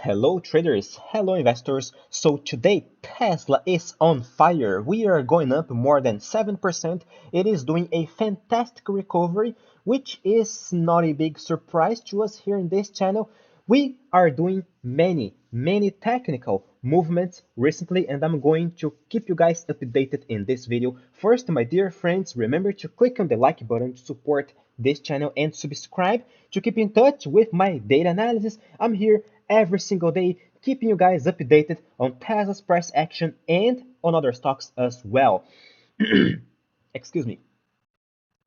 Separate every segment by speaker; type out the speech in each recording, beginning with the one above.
Speaker 1: Hello traders, hello investors. So today Tesla is on fire. We are going up more than 7%. It is doing a fantastic recovery, which is not a big surprise to us here in this channel. We are doing many technical movements recently, and I'm going to keep you guys updated in this video. First, my dear friends, remember to click on the like button to support this channel and subscribe to keep in touch with my data analysis. I'm here every single day, keeping you guys updated on Tesla's price action and on other stocks as well. Excuse me.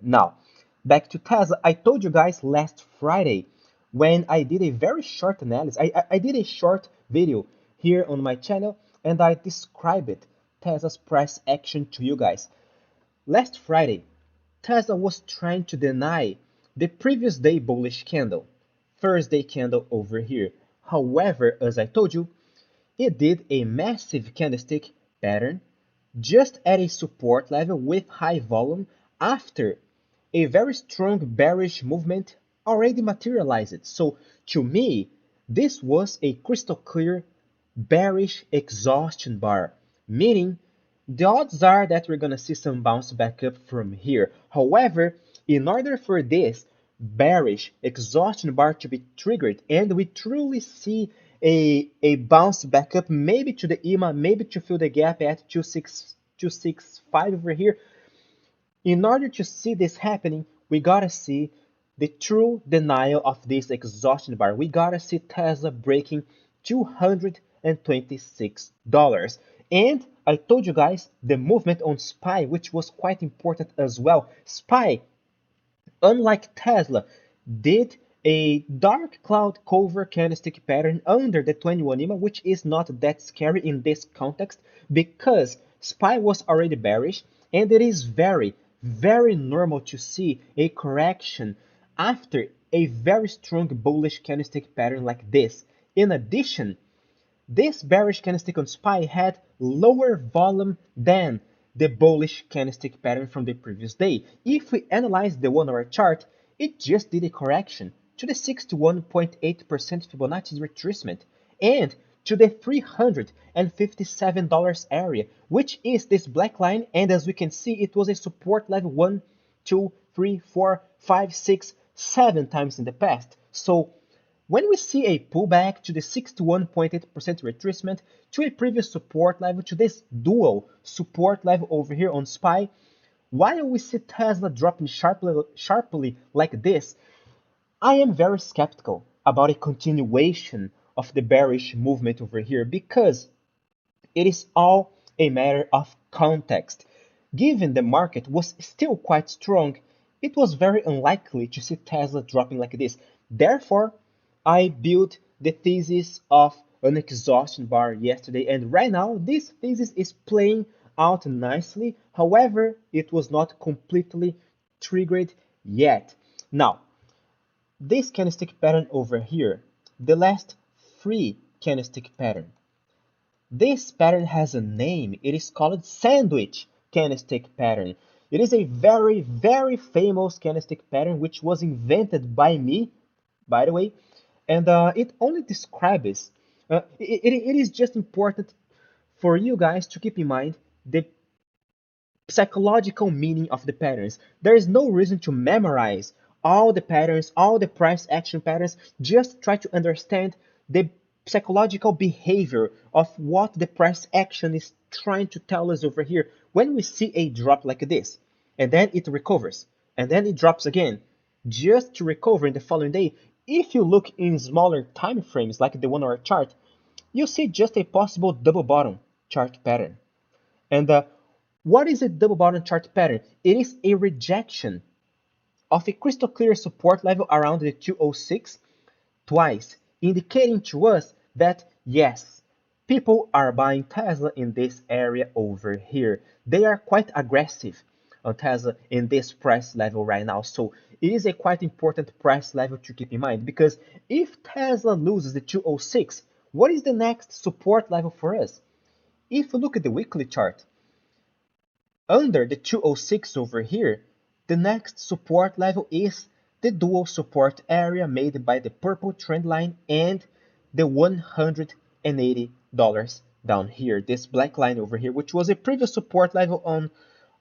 Speaker 1: Now, back to Tesla. I told you guys last Friday when I did a very short analysis. I did a short video here on my channel and I described it, Tesla's price action to you guys. Last Friday, Tesla was trying to deny the previous day bullish candle, Thursday candle over here. However, as I told you, it did a massive candlestick pattern just at a support level with high volume after a very strong bearish movement already materialized. So to me, this was a crystal clear bearish exhaustion bar, meaning the odds are that we're going to see some bounce back up from here. However, in order for this bearish exhaustion bar to be triggered and we truly see a bounce back up, maybe to the EMA, maybe to fill the gap at 265 over here, in order to see this happening, we gotta see the true denial of this exhaustion bar. We gotta see Tesla breaking $226. And I told you guys the movement on SPY, which was quite important as well. SPY, unlike Tesla, did a dark cloud cover candlestick pattern under the 21 EMA, which is not that scary in this context because SPY was already bearish and it is very normal to see a correction after a very strong bullish candlestick pattern like this. In addition, this bearish candlestick on SPY had lower volume than the bullish candlestick pattern from the previous day. If we analyze the 1 hour chart, it just did a correction to the 61.8% Fibonacci retracement and to the $357 area, which is this black line. And as we can see, it was a support level 1, 2, 3, 4, 5, 6, 7 times in the past. So when we see a pullback to the 61.8% retracement to a previous support level, to this dual support level over here on SPY, while we see Tesla dropping sharply like this, I am very skeptical about a continuation of the bearish movement over here because it is all a matter of context. Given the market was still quite strong, it was very unlikely to see Tesla dropping like this. Therefore, I built the thesis of an exhaustion bar yesterday, and right now this thesis is playing out nicely. However, it was not completely triggered yet. Now, this candlestick pattern over here, the last three candlestick pattern, this pattern has a name. It is called sandwich candlestick pattern. It is a very famous candlestick pattern which was invented by me, by the way, and it only describes, it is just important for you guys to keep in mind the psychological meaning of the patterns. There is no reason to memorize all the patterns, all the price action patterns. Just try to understand the psychological behavior of what the price action is trying to tell us over here. When we see a drop like this, and then it recovers, and then it drops again, just to recover in the following day, if you look in smaller time frames like the 1 hour chart, you see just a possible double bottom chart pattern. And what is a double bottom chart pattern? It is a rejection of a crystal clear support level around the 206 twice, indicating to us that yes, people are buying Tesla in this area over here. They are quite aggressive on Tesla in this price level right now. So it is a quite important price level to keep in mind, because if Tesla loses the 206, what is the next support level for us? If you look at the weekly chart, under the 206 over here, the next support level is the dual support area made by the purple trend line and the $180 down here, this black line over here, which was a previous support level on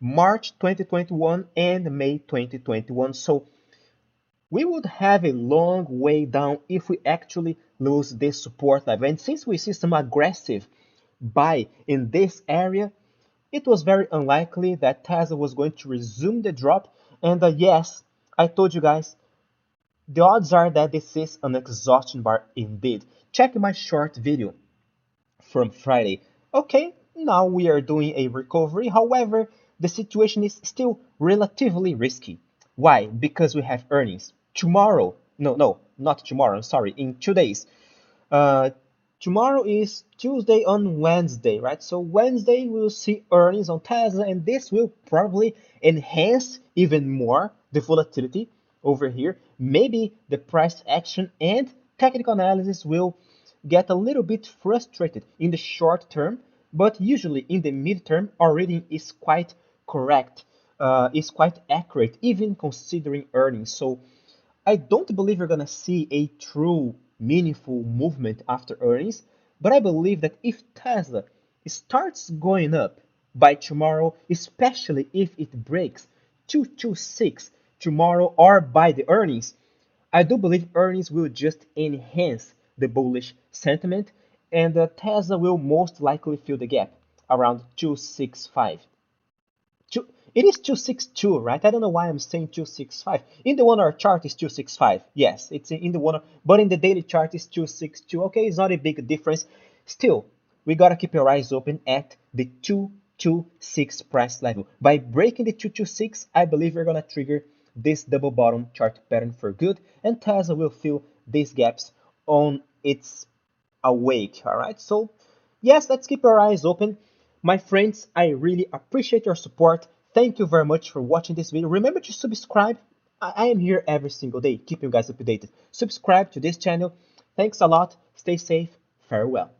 Speaker 1: March 2021 and May 2021. So we would have a long way down if we actually lose this support level. And since we see some aggressive buy in this area, it was very unlikely that Tesla was going to resume the drop. And yes, I told you guys, the odds are that this is an exhaustion bar indeed. Check my short video from Friday. Okay, now we are doing a recovery. However, the situation is still relatively risky. Why? Because we have earnings. Tomorrow, no, not tomorrow, I'm sorry, in 2 days. Uh, Tomorrow is Tuesday on Wednesday, right? So Wednesday we'll see earnings on Tesla, and this will probably enhance even more the volatility over here. Maybe the price action and technical analysis will get a little bit frustrated in the short term, but usually in the midterm, our reading is quite correct, is quite accurate, even considering earnings. So I don't believe you're gonna see a true meaningful movement after earnings, but I believe that if Tesla starts going up by tomorrow, especially if it breaks 226 tomorrow or by the earnings, I do believe earnings will just enhance the bullish sentiment, and Tesla will most likely fill the gap around 265. It is 262, right? I don't know why I'm saying 265. In the 1 hour chart is 265. Yes, it's in the 1 hour, but in the daily chart is 262. Okay, it's not a big difference. Still, we gotta keep our eyes open at the 226 price level. By breaking the 226, I believe we're gonna trigger this double bottom chart pattern for good, and Tesla will fill these gaps on its awake. All right, so yes, let's keep our eyes open. My friends, I really appreciate your support. Thank you very much for watching this video. Remember to subscribe. I am here every single day, keeping you guys updated. Subscribe to this channel. Thanks a lot. Stay safe. Farewell.